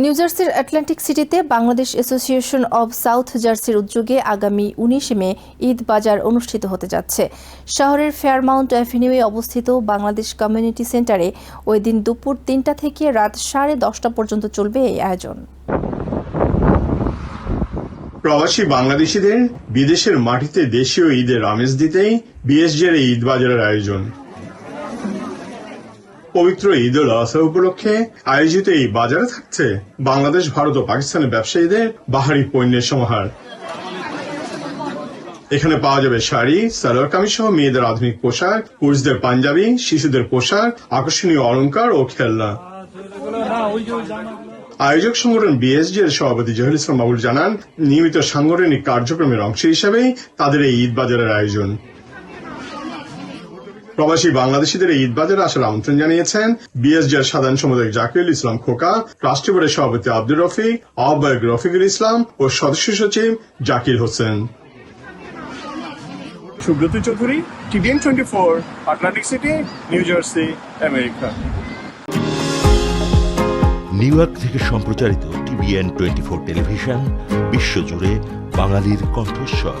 New জার্সির Atlantic সিটিতে Bangladesh association of south জার্সির উদ্যোগে আগামী ১৯ মে ঈদ বাজার অনুষ্ঠিত হতে যাচ্ছে। শহরের ফেয়ারমাউন্ট অ্যাভিনিউয়ে অবস্থিত বাংলাদেশ কমিউনিটি সেন্টারে ওই দিন দুপুর ৩টা থেকে রাত 10:30 পর্যন্ত চলবে এই আয়োজন। প্রবাসী বাংলাদেশিদের বিদেশের মাটিতে দেশীয় ঈদের আমেজ দিতেই বিএসজির এই ঈদ বাজারের আয়োজন। পবিত্র ঈদ উল আজহা উপলক্ষে আয়োজিত এই বাজারে থাকছে বাংলাদেশ, ভারত ও পাকিস্তানের ব্যবসায়ীদের বাহারি পণ্যের সমাহার। এখানে পাওয়া যাবে শাড়ি, সালোয়ার কামিজ সহ মেয়েদের আধুনিক পোশাক, পুরুষদের পাঞ্জাবি, শিশুদের পোশাক, আকর্ষণীয় অলংকার ও খেলনা। আয়োজক সংগঠন বিএসজি এর সভাপতি জহির ইসলাম বাবুল জানান, নিয়মিত সাংগঠনিক কার্যক্রমের অংশ হিসেবেই তাদের এই ঈদ বাজারের আয়োজন। প্রবাসী বাংলাদেশিদের এই ঈদ বাজারে আসার আমন্ত্রণ জানিয়েছেন বিএসজির সাধারণ সম্পাদক জাকিরুল ইসলাম খোকা, ট্রাস্টি বোর্ডের সভাপতি আব্দুর রফিক, আহ্বায়ক রফিকুল ইসলাম ও সদস্য সচিব Zakir Hossain. Subrata Chowdhury, TVN 24, Atlantic city, new jersey, America. New York থেকে সম্প্রচারিত টিভিএন 24 টেলিভিশন বিশ্বজুড়ে বাঙালির কণ্ঠস্বর।